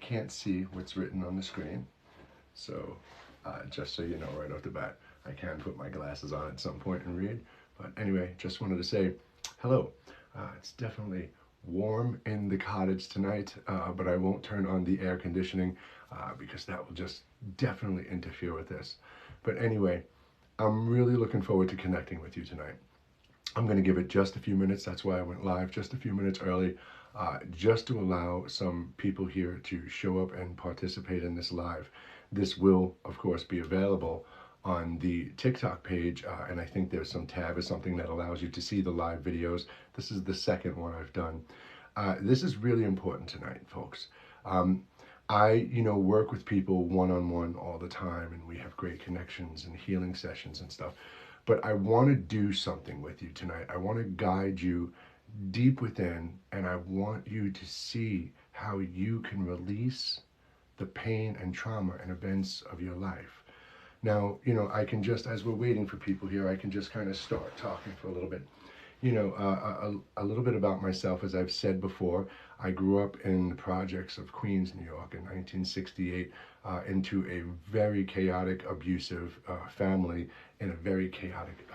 can't see what's written on the screen. So just so you know right off the bat, I can put my glasses on at some point and read. But anyway, just wanted to say hello. It's definitely warm in the cottage tonight, but I won't turn on the air conditioning because that will just definitely interfere with this. But anyway, I'm really looking forward to connecting with you tonight. I'm going to give it just a few minutes. That's why I went live just a few minutes early, just to allow some people here to show up and participate in this live. This will, of course, be available on the TikTok page, and I think there's some tab or something that allows you to see the live videos. This is the second one I've done. This is really important tonight, folks. I, work with people one-on-one all the time, and we have great connections and healing sessions and stuff. But I want to do something with you tonight. I want to guide you deep within, and I want you to see how you can release the pain and trauma and events of your life. Now, I can just, as we're waiting for people here, I can just kind of start talking for a little bit. A little bit about myself. As I've said before, I grew up in the projects of Queens, New York in 1968, into a very chaotic, abusive family in a very chaotic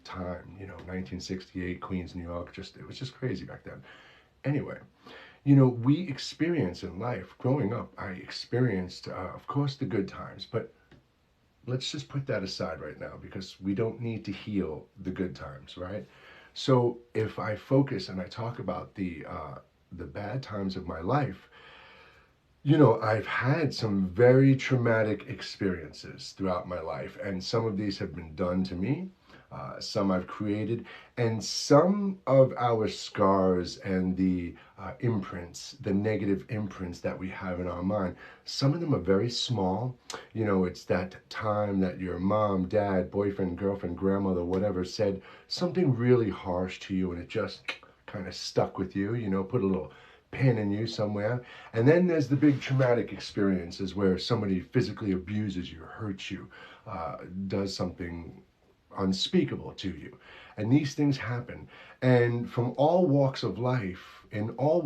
time. 1968, Queens, New York, it was just crazy back then. Anyway, we experience in life, growing up, I experienced, of course, the good times, but let's just put that aside right now because we don't need to heal the good times, right? So if I focus and I talk about the bad times of my life, I've had some very traumatic experiences throughout my life, and some of these have been done to me, some I've created, and some of our scars and the imprints, the negative imprints that we have in our mind, some of them are very small. It's that time that your mom, dad, boyfriend, girlfriend, grandmother, whatever, said something really harsh to you, and it just kind of stuck with you, put a little pin in you somewhere. And then there's the big traumatic experiences where somebody physically abuses you, hurts you, does something unspeakable to you. And these things happen. And from all walks of life, in all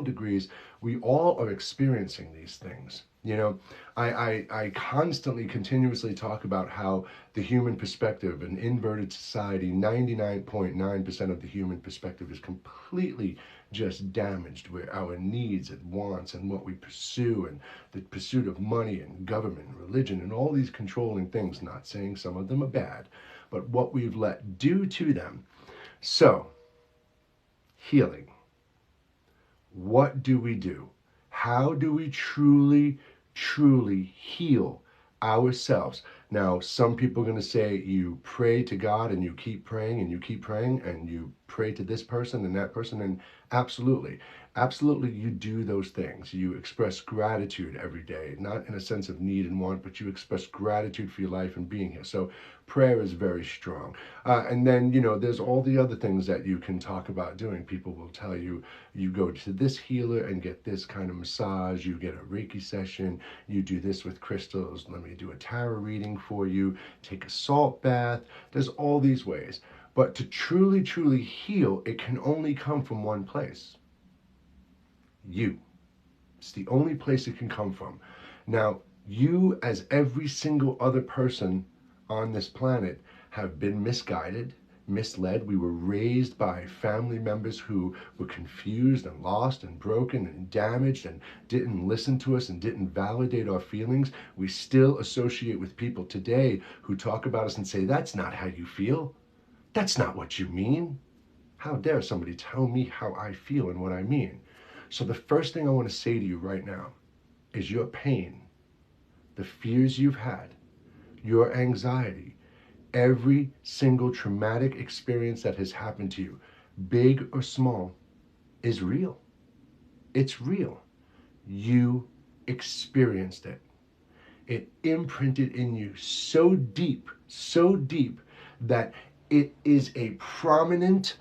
degrees, we all are experiencing these things. I constantly, continuously talk about how the human perspective, an inverted society, 99.9% of the human perspective is completely just damaged, where our needs and wants and what we pursue and the pursuit of money and government and religion and all these controlling things, not saying some of them are bad, but what we've let do to them. So, healing. What do we do? How do we truly, truly heal ourselves? Now, some people are going to say you pray to God and you keep praying and you keep praying and you pray to this person and that person, and absolutely, absolutely you do those things. You express gratitude every day, not in a sense of need and want, but you express gratitude for your life and being here. So prayer is very strong. And then, there's all the other things that you can talk about doing. People will tell you, you go to this healer and get this kind of massage, you get a Reiki session, you do this with crystals, let me do a tarot reading for you, take a salt bath. There's all these ways. But to truly, truly heal, it can only come from one place. You. It's the only place it can come from. Now, you, as every single other person on this planet, have been misguided, misled. We were raised by family members who were confused and lost and broken and damaged and didn't listen to us and didn't validate our feelings. We still associate with people today who talk about us and say, that's not how you feel. That's not what you mean. How dare somebody tell me how I feel and what I mean? So the first thing I want to say to you right now is your pain, the fears you've had, your anxiety, every single traumatic experience that has happened to you, big or small, is real. It's real. You experienced it. It imprinted in you so deep that it is a prominent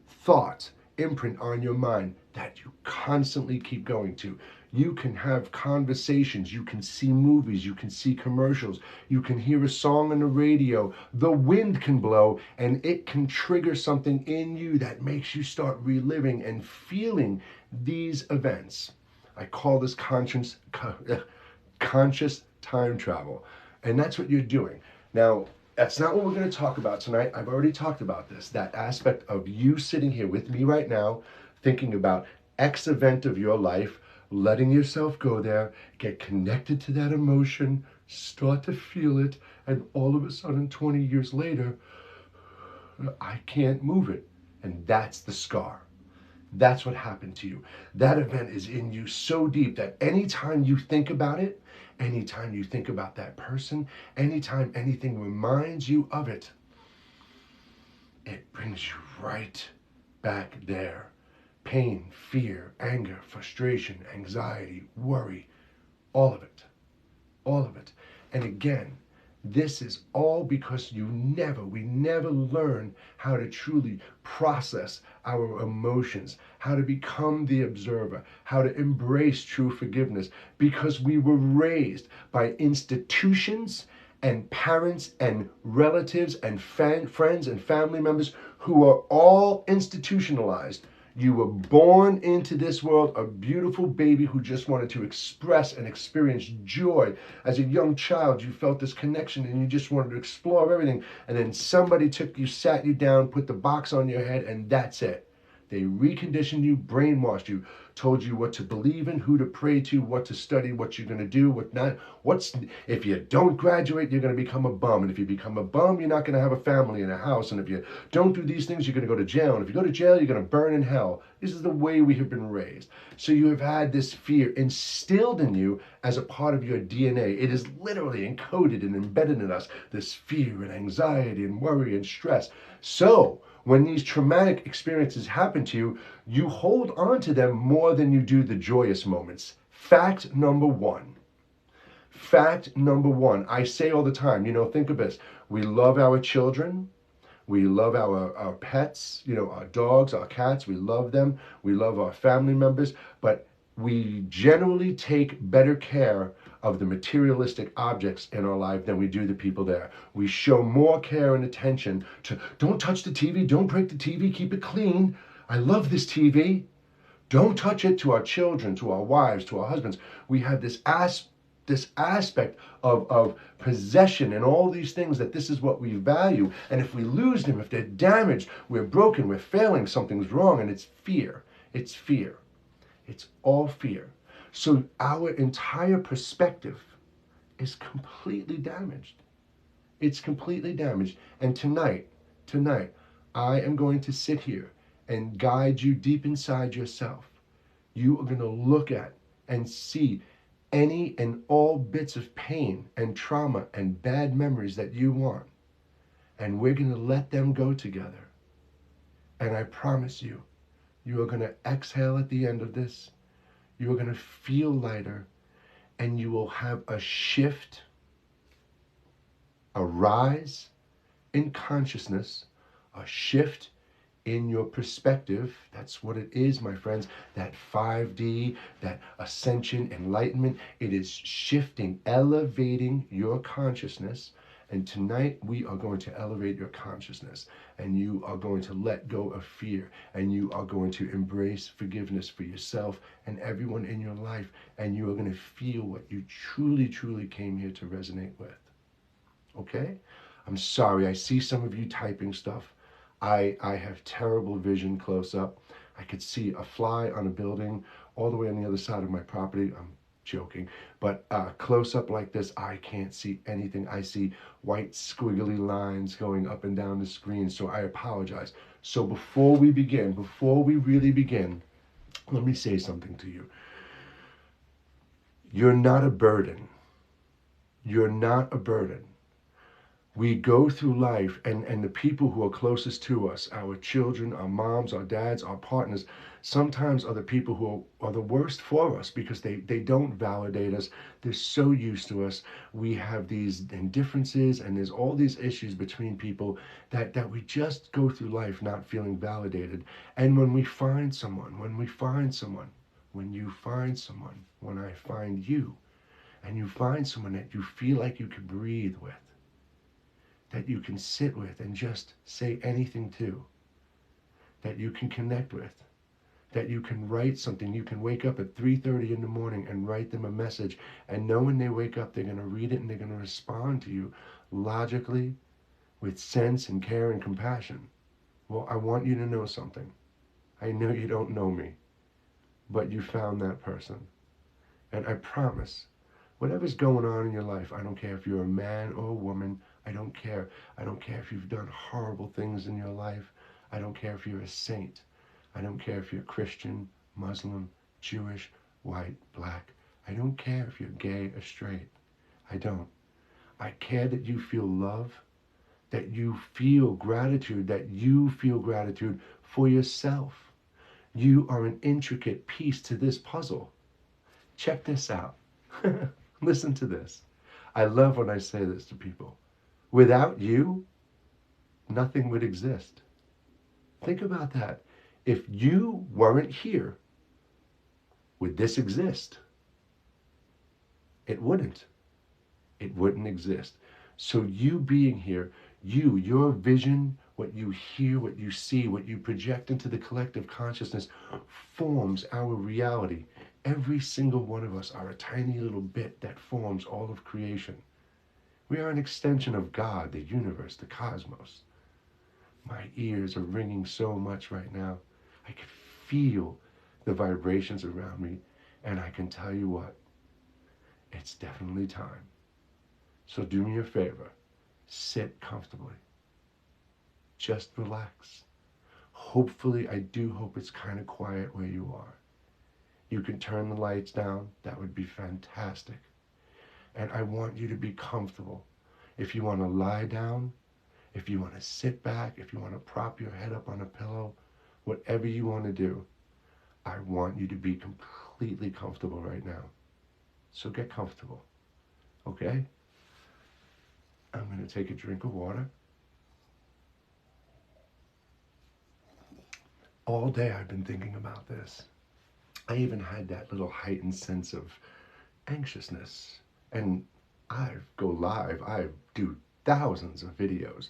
thought imprint on your mind that you constantly keep going to. You can have conversations, you can see movies, you can see commercials, you can hear a song on the radio, the wind can blow, and it can trigger something in you that makes you start reliving and feeling these events. I call this conscious time travel. And that's what you're doing. Now, that's not what we're going to talk about tonight. I've already talked about this. That aspect of you sitting here with me right now, thinking about X event of your life, letting yourself go there, get connected to that emotion, start to feel it, and all of a sudden, 20 years later, I can't move it. And that's the scar. That's what happened to you. That event is in you so deep that anytime you think about it, anytime you think about that person, anytime anything reminds you of it, it brings you right back there. Pain, fear, anger, frustration, anxiety, worry, all of it. All of it. And again, this is all because we never learn how to truly process our emotions, how to become the observer, how to embrace true forgiveness, because we were raised by institutions and parents and relatives and friends and family members who are all institutionalized. You were born into this world a beautiful baby who just wanted to express and experience joy. As a young child, you felt this connection and you just wanted to explore everything. And then somebody took you, sat you down, put the box on your head, and that's it. They reconditioned you, brainwashed you, told you what to believe in, who to pray to, what to study, what you're going to do, what not. If you don't graduate, you're going to become a bum. And if you become a bum, you're not going to have a family and a house. And if you don't do these things, you're going to go to jail. And if you go to jail, you're going to burn in hell. This is the way we have been raised. So you have had this fear instilled in you as a part of your DNA. It is literally encoded and embedded in us, this fear and anxiety and worry and stress. So when these traumatic experiences happen to you, you hold on to them more than you do the joyous moments. Fact number one. Fact number one. I say all the time, think of this. We love our children. We love our pets, our dogs, our cats. We love them. We love our family members. But we generally take better care of the materialistic objects in our life than we do the people there. We show more care and attention to, don't touch the TV, don't break the TV, keep it clean. I love this TV. Don't touch it, to our children, to our wives, to our husbands. We have this aspect of possession and all these things, that this is what we value. And if we lose them, if they're damaged, we're broken, we're failing, something's wrong. And it's fear. It's fear. It's all fear. So our entire perspective is completely damaged. It's completely damaged. And tonight, I am going to sit here and guide you deep inside yourself. You are going to look at and see any and all bits of pain and trauma and bad memories that you want. And we're going to let them go together. And I promise you, you are going to exhale at the end of this. You are going to feel lighter, and you will have a shift, a rise in consciousness, a shift in your perspective. That's what it is, my friends. That 5D, that ascension, enlightenment, it is shifting, elevating your consciousness. And tonight we are going to elevate your consciousness, and you are going to let go of fear, and you are going to embrace forgiveness for yourself and everyone in your life, and you are going to feel what you truly, truly came here to resonate with. Okay? I'm sorry, I see some of you typing stuff. I have terrible vision close up. I could see a fly on a building all the way on the other side of my property. I'm joking, but close up like this, I can't see anything. I see white squiggly lines going up and down the screen, so I apologize. So before we really begin, let me say something to you. You're not a burden. You're not a burden. We go through life, and the people who are closest to us, our children, our moms, our dads, our partners, sometimes are the people who are the worst for us, because they don't validate us. They're so used to us. We have these indifferences, and there's all these issues between people that we just go through life not feeling validated. And when we find someone, when you find someone, when I find you, and you find someone that you feel like you can breathe with, that you can sit with and just say anything to, that you can connect with, that you can write something. You can wake up at 3:30 in the morning and write them a message, and know when they wake up, they're going to read it and they're going to respond to you logically, with sense and care and compassion. Well, I want you to know something. I know you don't know me, but you found that person. And I promise, whatever's going on in your life, I don't care if you're a man or a woman, I don't care. I don't care if you've done horrible things in your life. I don't care if you're a saint. I don't care if you're Christian, Muslim, Jewish, white, black. I don't care if you're gay or straight. I don't. I care that you feel love, that you feel gratitude, that you feel gratitude for yourself. You are an intricate piece to this puzzle. Check this out. Listen to this. I love when I say this to people. Without you, nothing would exist. Think about that. If you weren't here, would this exist? It wouldn't. It wouldn't exist. So you being here, your vision, what you hear, what you see, what you project into the collective consciousness forms our reality. Every single one of us are a tiny little bit that forms all of creation. We are an extension of God, the universe, the cosmos. My ears are ringing so much right now. I can feel the vibrations around me, and I can tell you what, it's definitely time. So do me a favor, sit comfortably. Just relax. Hopefully, I do hope it's kind of quiet where you are. You can turn the lights down, that would be fantastic. And I want you to be comfortable. If you want to lie down, if you want to sit back, if you want to prop your head up on a pillow, whatever you want to do, I want you to be completely comfortable right now. So get comfortable, okay? I'm going to take a drink of water. All day I've been thinking about this. I even had that little heightened sense of anxiousness. And I go live, I do thousands of videos.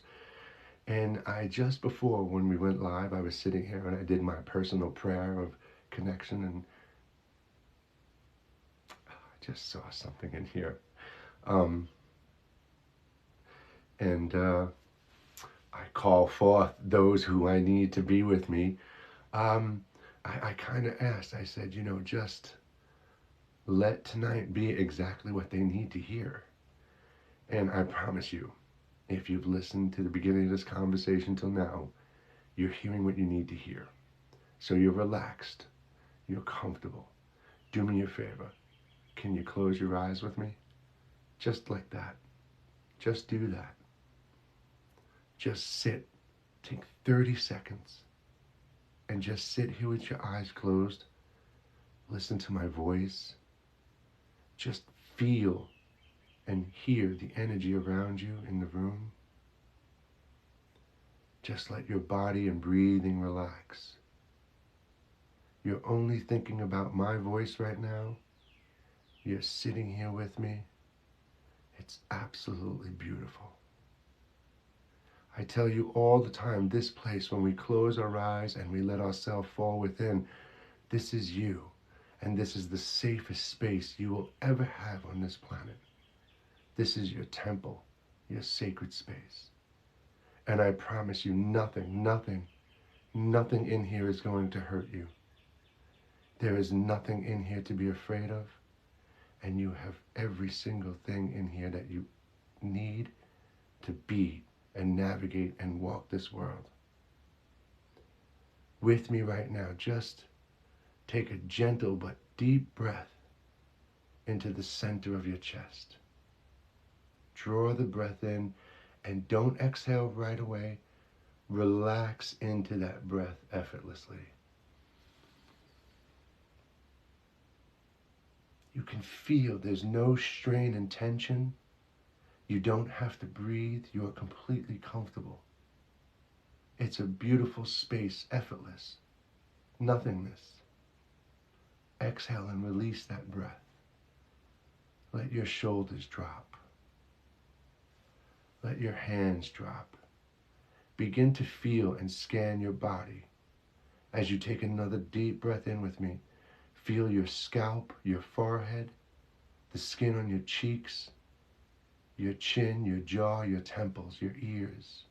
And I just before when we went live, I was sitting here and I did my personal prayer of connection, and I just saw something in here. I call forth those who I need to be with me. I kind of asked, I said, just let tonight be exactly what they need to hear. And I promise you, if you've listened to the beginning of this conversation till now, you're hearing what you need to hear. So you're relaxed, you're comfortable. Do me a favor. Can you close your eyes with me? Just like that. Just do that. Just sit. Take 30 seconds and just sit here with your eyes closed. Listen to my voice. Just feel and hear the energy around you in the room. Just let your body and breathing relax. You're only thinking about my voice right now. You're sitting here with me. It's absolutely beautiful. I tell you all the time, this place, when we close our eyes and we let ourselves fall within, this is you. And this is the safest space you will ever have on this planet. This is your temple, your sacred space. And I promise you, nothing in here is going to hurt you. There is nothing in here to be afraid of. And you have every single thing in here that you need to be and navigate and walk this world. With me right now, just take a gentle but deep breath into the center of your chest. Draw the breath in and don't exhale right away. Relax into that breath effortlessly. You can feel there's no strain and tension. You don't have to breathe. You are completely comfortable. It's a beautiful space, effortless, nothingness. Exhale and release that breath. Let your shoulders drop. Let your hands drop. Begin to feel and scan your body. As you take another deep breath in with me, feel your scalp, your forehead, the skin on your cheeks, your chin, your jaw, your temples, your ears.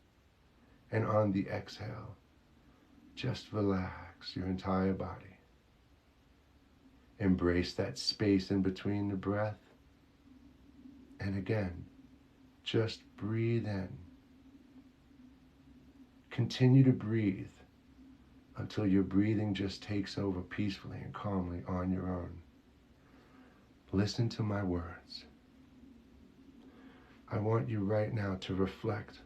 And on the exhale, just relax your entire body. Embrace that space in between the breath. And again, just breathe in. Continue to breathe until your breathing just takes over peacefully and calmly on your own. Listen to my words. I want you right now to reflect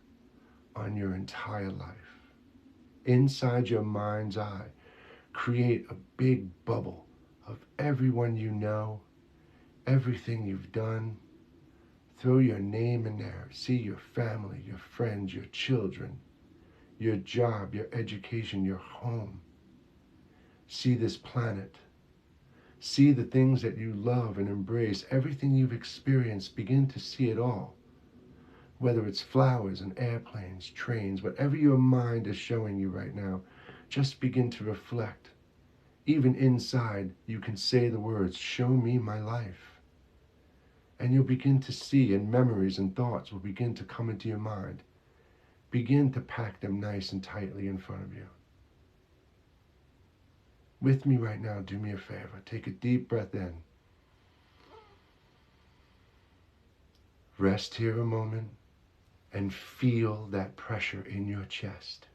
on your entire life. Inside your mind's eye, create a big bubble of everyone you know, everything you've done. Throw your name in there. See your family, your friends, your children, your job, your education, your home. See this planet. See the things that you love and embrace. Everything you've experienced, begin to see it all. Whether it's flowers and airplanes, trains, whatever your mind is showing you right now, just begin to reflect. Even inside, you can say the words, "Show me my life." And you'll begin to see, and memories and thoughts will begin to come into your mind. Begin to pack them nice and tightly in front of you. With me right now, do me a favor. Take a deep breath in. Rest here a moment and feel that pressure in your chest.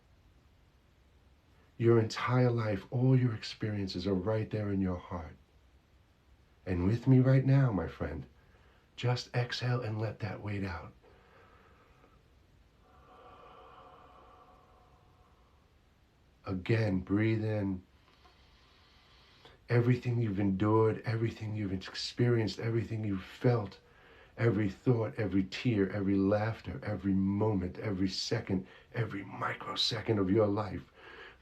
Your entire life, all your experiences are right there in your heart. And with me right now, my friend, just exhale and let that weight out. Again, breathe in. Everything you've endured, everything you've experienced, everything you've felt, every thought, every tear, every laughter, every moment, every second, every microsecond of your life.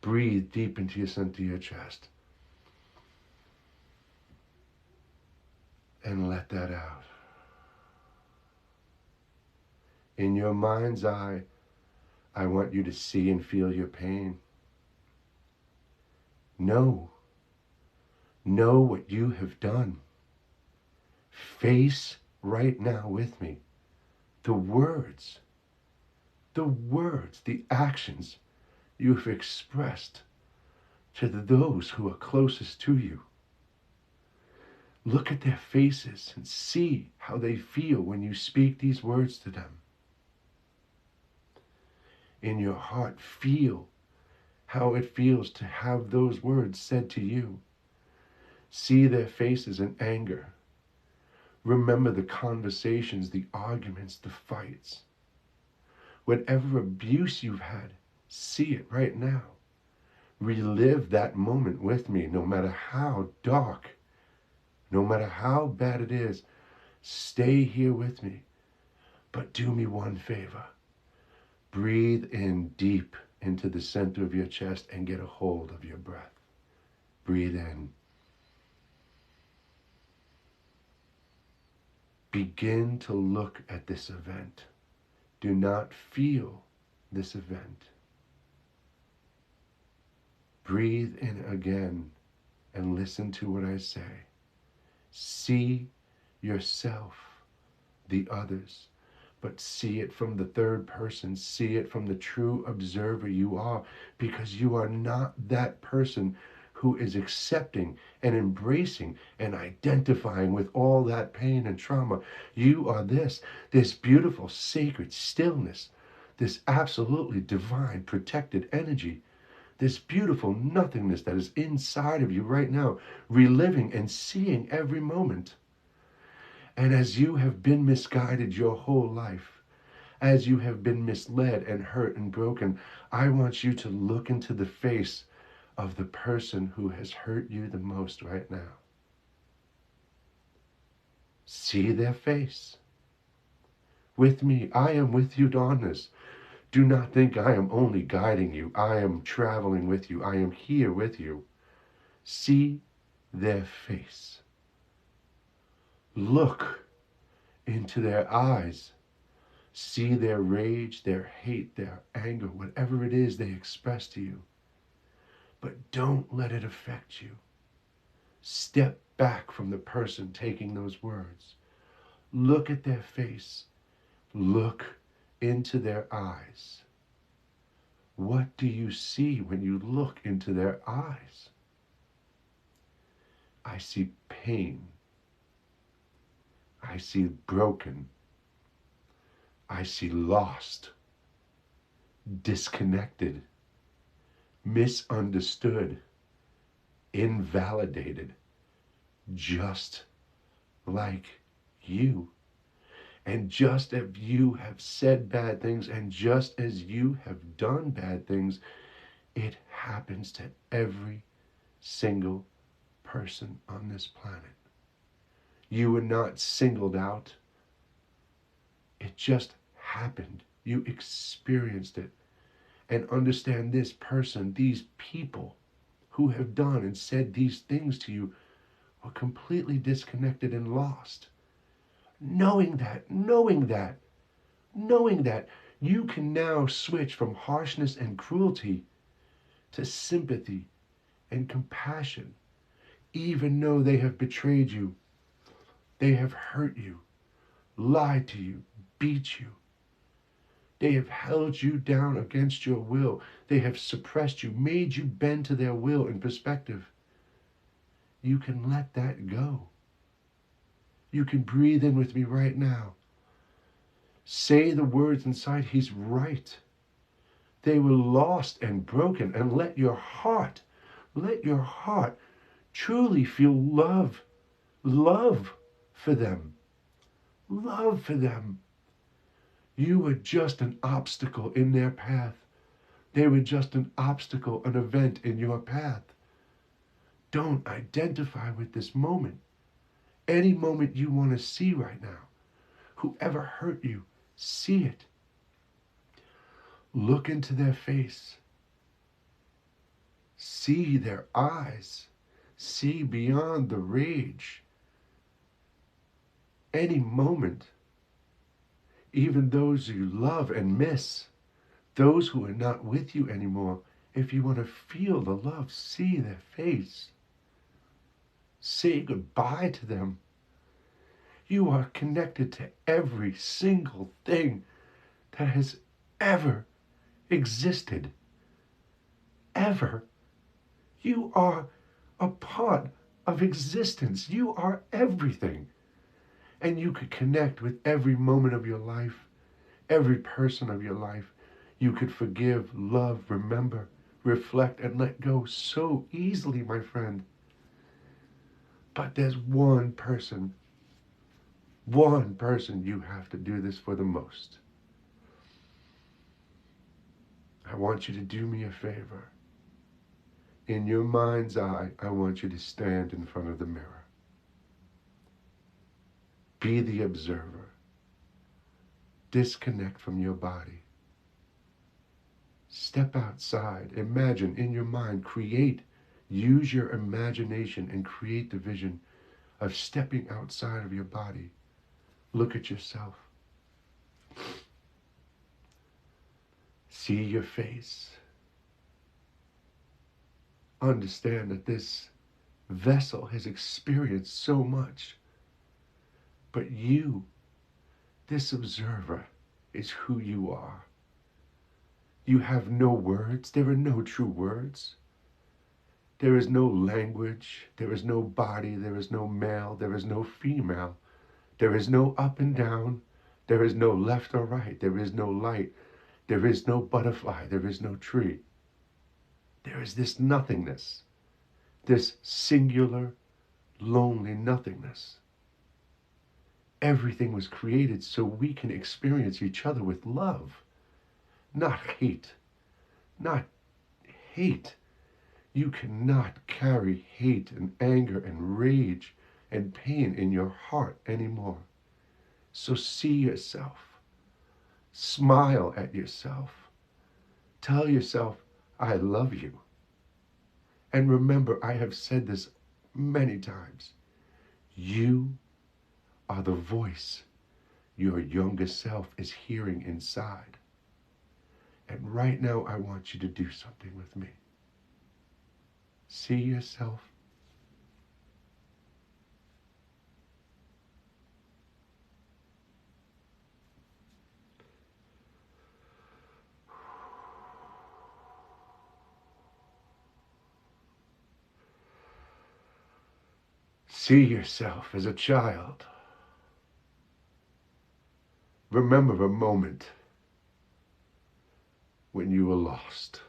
Breathe deep into your center of your chest. And let that out. In your mind's eye, I want you to see and feel your pain. Know what you have done. Face right now with me the words, the actions you've expressed to those who are closest to you. Look at their faces and see how they feel when you speak these words to them. In your heart, feel how it feels to have those words said to you. See their faces in anger. Remember the conversations, the arguments, the fights. Whatever abuse you've had, see it right now. Relive that moment with me, no matter how dark, no matter how bad it is. Stay here with me. But do me one favor. Breathe in deep into the center of your chest and get a hold of your breath. Breathe in. Begin to look at this event. Do not feel this event. Breathe in again and listen to what I say. See yourself, the others, but see it from the third person. See it from the true observer you are, because you are not that person who is accepting and embracing and identifying with all that pain and trauma. You are this beautiful, sacred stillness, this absolutely divine, protected energy, this beautiful nothingness that is inside of you right now, reliving and seeing every moment. And as you have been misguided your whole life, as you have been misled and hurt and broken, I want you to look into the face of the person who has hurt you the most right now. See their face. With me, I am with you on this. Do not think I am only guiding you. I am traveling with you. I am here with you. See their face. Look into their eyes. See their rage, their hate, their anger, whatever it is they express to you. but don't let it affect you. Step back from the person taking those words. Look at their face. Look into their eyes. What do you see when you look into their eyes? I see pain. I see broken. I see lost, disconnected, misunderstood, invalidated, just like you. And just as you have said bad things, and just as you have done bad things, it happens to every single person on this planet. You were not singled out. It just happened. You experienced it. And understand this person, these people who have done and said these things to you were completely disconnected and lost. Knowing that, you can now switch from harshness and cruelty to sympathy and compassion, even though they have betrayed you, they have hurt you, lied to you, beat you. They have held you down against your will. They have suppressed you, made you bend to their will and perspective. You can let that go. You can breathe in with me right now. Say the words inside, he's right. They were lost and broken, and let your heart truly feel love for them. Love for them. You were just an obstacle in their path. They were just an obstacle, an event in your path. Don't identify with this moment. Any moment you want to see right now. Whoever hurt you, see it. Look into their face. See their eyes. See beyond the rage. Any moment, even those you love and miss, those who are not with you anymore, if you want to feel the love, see their face. Say goodbye to them. You are connected to every single thing that has ever existed. Ever. You are a part of existence. You are everything. And you could connect with every moment of your life, every person of your life. You could forgive, love, remember, reflect, and let go so easily, my friend. But there's one person you have to do this for the most. I want you to do me a favor. In your mind's eye, I want you to stand in front of the mirror. Be the observer. Disconnect from your body. Step outside. Imagine in your mind. Use your imagination and create the vision of stepping outside of your body. Look at yourself. See your face. Understand that this vessel has experienced so much. But you, this observer, is who you are. You have no words. There are no true words. There is no language. There is no body. There is no male. There is no female. There is no up and down. There is no left or right. There is no light. There is no butterfly. There is no tree. There is this nothingness. This singular, lonely nothingness. Everything was created so we can experience each other with love, not hate. Not hate. You cannot carry hate and anger and rage and pain in your heart anymore. So see yourself. Smile at yourself. Tell yourself, I love you. And remember, I have said this many times. You are the voice your younger self is hearing inside. And right now, I want you to do something with me. See yourself. See yourself as a child. Remember a moment when you were lost,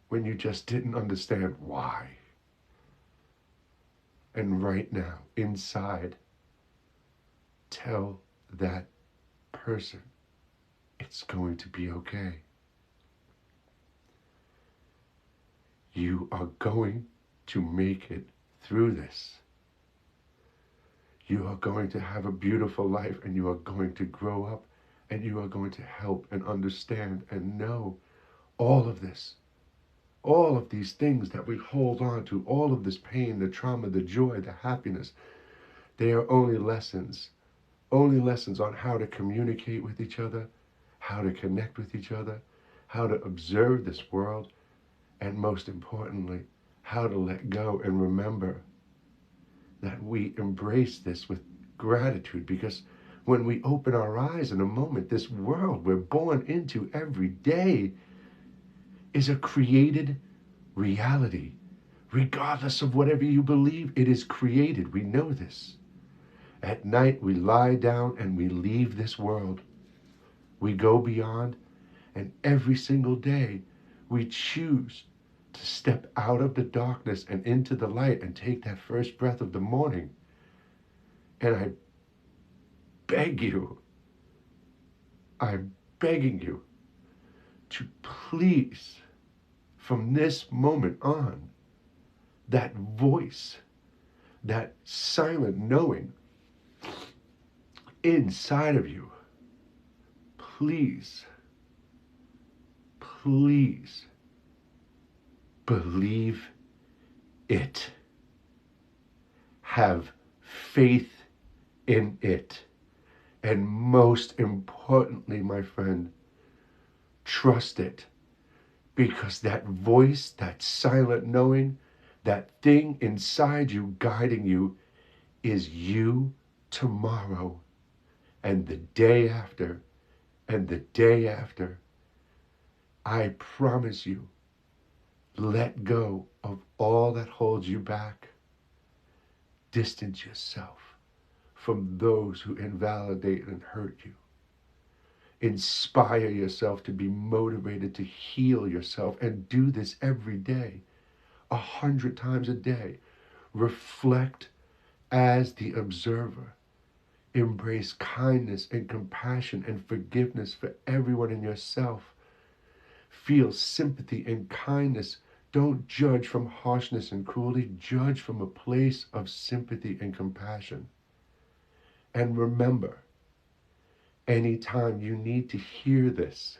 when you just didn't understand why. And right now, inside, tell that person it's going to be okay. You are going to make it through this. You are going to have a beautiful life, and you are going to grow up, and you are going to help and understand and know all of this. All of these things that we hold on to, all of this pain, the trauma, the joy, the happiness, they are only lessons on how to communicate with each other, how to connect with each other, how to observe this world, and most importantly, how to let go and remember that we embrace this with gratitude, because when we open our eyes in a moment, this world we're born into every day is a created reality. Regardless of whatever you believe, it is created. We know this. At night, we lie down and we leave this world. We go beyond, and every single day, we choose to step out of the darkness and into the light and take that first breath of the morning. And I beg you, I'm begging you to please, from this moment on, that voice, that silent knowing inside of you, please, please believe it. Have faith in it. And most importantly, my friend, trust it. Because that voice, that silent knowing, that thing inside you guiding you is you tomorrow and the day after and the day after. I promise you, let go of all that holds you back. Distance yourself from those who invalidate and hurt you. Inspire yourself to be motivated to heal yourself, and do this every day, 100 times a day. Reflect as the observer. Embrace kindness and compassion and forgiveness for everyone and yourself. Feel sympathy and kindness. Don't judge from harshness and cruelty. Judge from a place of sympathy and compassion. And remember, anytime you need to hear this,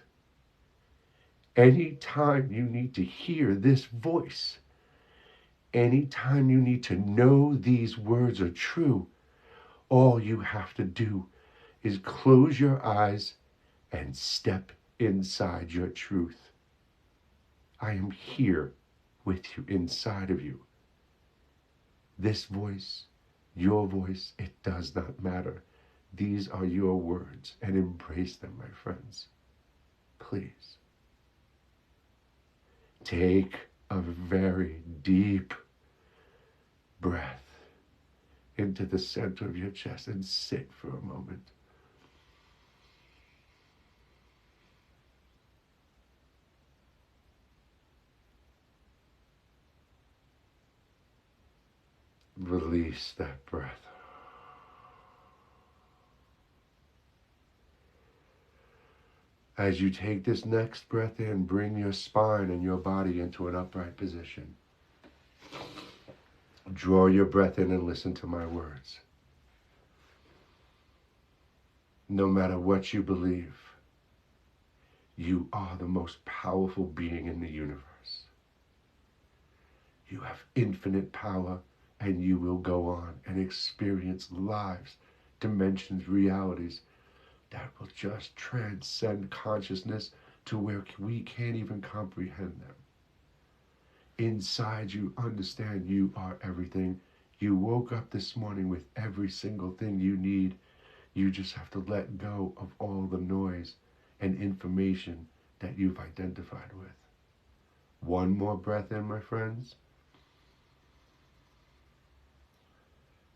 anytime you need to hear this voice, anytime you need to know these words are true, all you have to do is close your eyes and step inside your truth. I am here with you, inside of you. This voice, your voice, it does not matter. These are your words, and embrace them, my friends. Please. Take a very deep breath into the center of your chest and sit for a moment. Release that breath. As you take this next breath in, bring your spine and your body into an upright position. Draw your breath in and listen to my words. No matter what you believe, you are the most powerful being in the universe. You have infinite power, and you will go on and experience lives, dimensions, realities that will just transcend consciousness to where we can't even comprehend them. inside you understand you are everything. You woke up this morning with every single thing you need. You just have to let go of all the noise and information that you've identified with. One more breath in, my friends.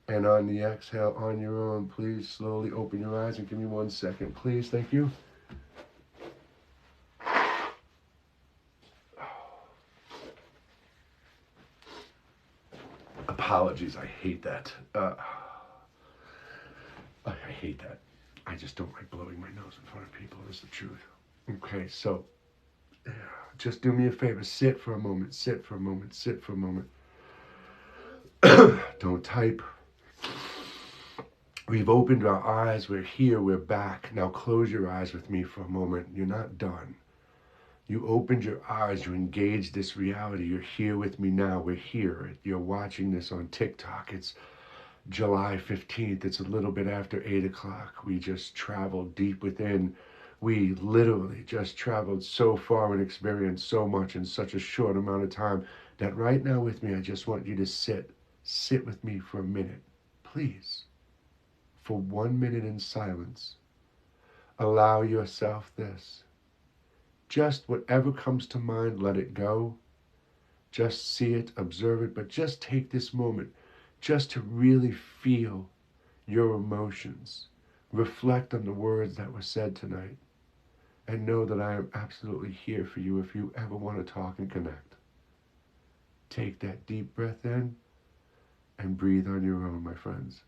And on the exhale, on your own, please slowly open your eyes and give me 1 second, please. Thank you. Apologies, I hate that. I hate that. I just don't like blowing my nose in front of people, is the truth. Okay, so just do me a favor. Sit for a moment, sit for a moment, sit for a moment. Don't type. We've opened our eyes. We're here. We're back. Now close your eyes with me for a moment. You're not done. You opened your eyes. You engaged this reality. You're here with me now. We're here. You're watching this on TikTok. It's July 15th. It's a little bit after 8 o'clock. We just traveled deep within. We literally just traveled so far and experienced so much in such a short amount of time that right now with me, I just want you to sit. Sit with me for a minute, please. For 1 minute in silence, allow yourself this. Just whatever comes to mind, let it go. Just see it, observe it, but just take this moment just to really feel your emotions. Reflect on the words that were said tonight. And know that I am absolutely here for you if you ever want to talk and connect. Take that deep breath in and breathe on your own, my friends.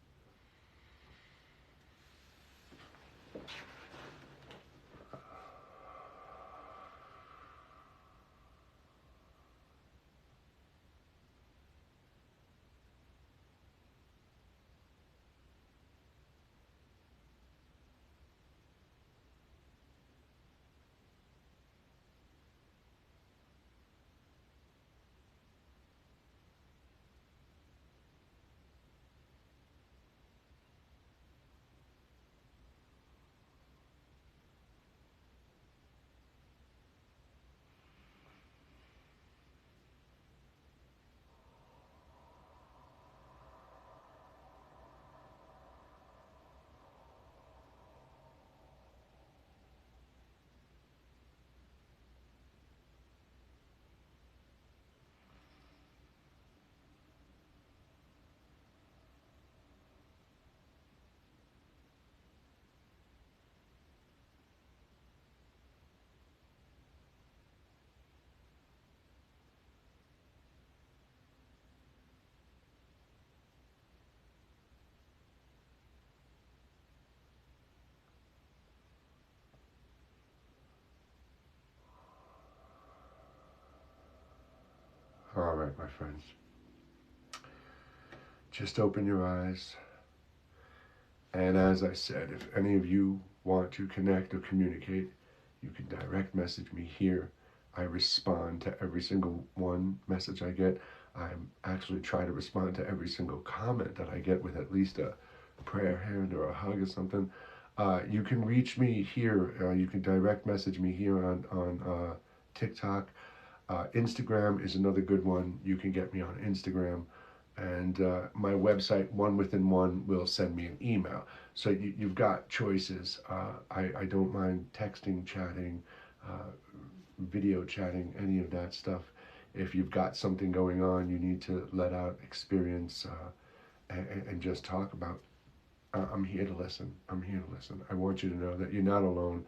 All right, my friends. Just open your eyes. And as I said, if any of you want to connect or communicate, you can direct message me here. I respond to every single one message I get. I'm actually trying to respond to every single comment that I get with at least a prayer hand or a hug or something. You can reach me here. You can direct message me here on TikTok. Instagram is another good one. You can get me on Instagram. And my website, One Within One, will send me an email. So you've got choices. I don't mind texting, chatting, video chatting, any of that stuff. If you've got something going on you need to let out, experience, and just talk about, I'm here to listen. I'm here to listen. I want you to know that you're not alone,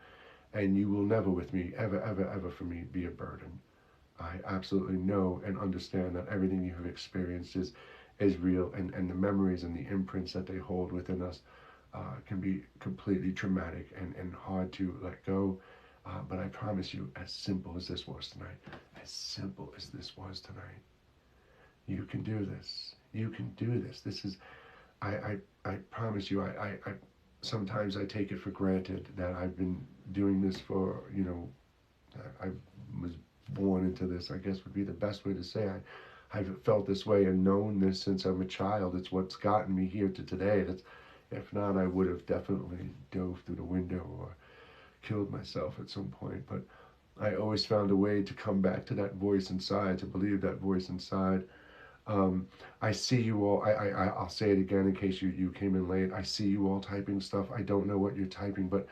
and you will never with me, ever, ever, ever for me, be a burden. I absolutely know and understand that everything you have experienced is real, and the memories and the imprints that they hold within us can be completely traumatic and hard to let go. But I promise you, as simple as this was tonight, as simple as this was tonight, you can do this. You can do this. This is, I promise you, I sometimes I take it for granted that I've been doing this for, I was born into this, I guess would be the best way to say. I've felt this way and known this since I'm a child. It's what's gotten me here to today. That's, if not, I would have definitely dove through the window or killed myself at some point. But I always found a way to come back to that voice inside, to believe that voice inside. I see you all. I'll say it again in case you came in late. I see you all typing stuff. I don't know what you're typing, but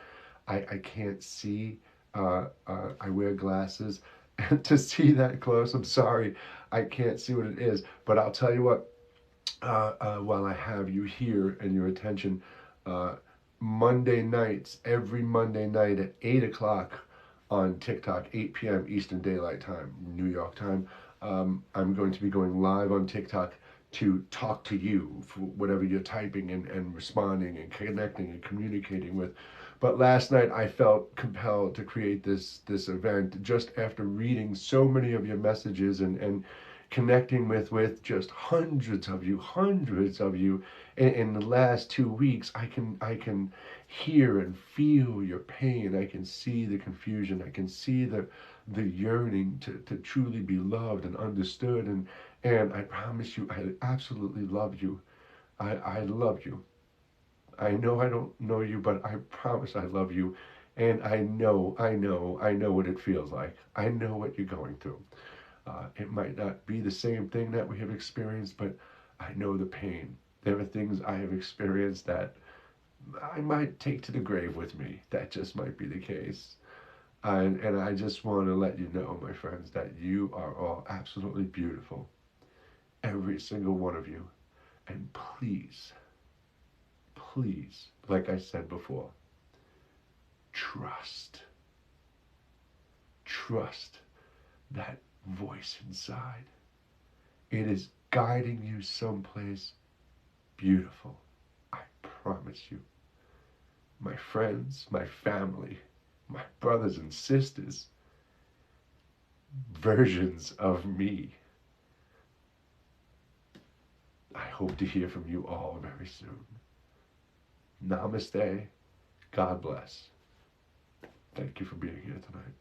I can't see. I wear glasses, and to see that close, I'm sorry, I can't see what it is. But I'll tell you what. While I have you here and your attention, uh, Monday nights, every Monday night at 8 o'clock on TikTok, 8 p.m. Eastern Daylight Time, New York time. I'm going to be going live on TikTok to talk to you for whatever you're typing and responding and connecting and communicating with. But last night I felt compelled to create this event just after reading so many of your messages and connecting with just hundreds of you in the last 2 weeks. I can hear and feel your pain. I can see the confusion. I can see the yearning to truly be loved and understood. And I promise you, I absolutely love you. I love you. I know I don't know you, but I promise I love you. And I know what it feels like. I know what you're going through. It might not be the same thing that we have experienced, but I know the pain. There are things I have experienced that I might take to the grave with me. That just might be the case. And I just want to let you know, my friends, that you are all absolutely beautiful. Every single one of you. And please, please, like I said before, trust. Trust that voice inside. It is guiding you someplace beautiful. I promise you. My friends, my family, my brothers and sisters, versions of me. I hope to hear from you all very soon. Namaste. God bless. Thank you for being here tonight.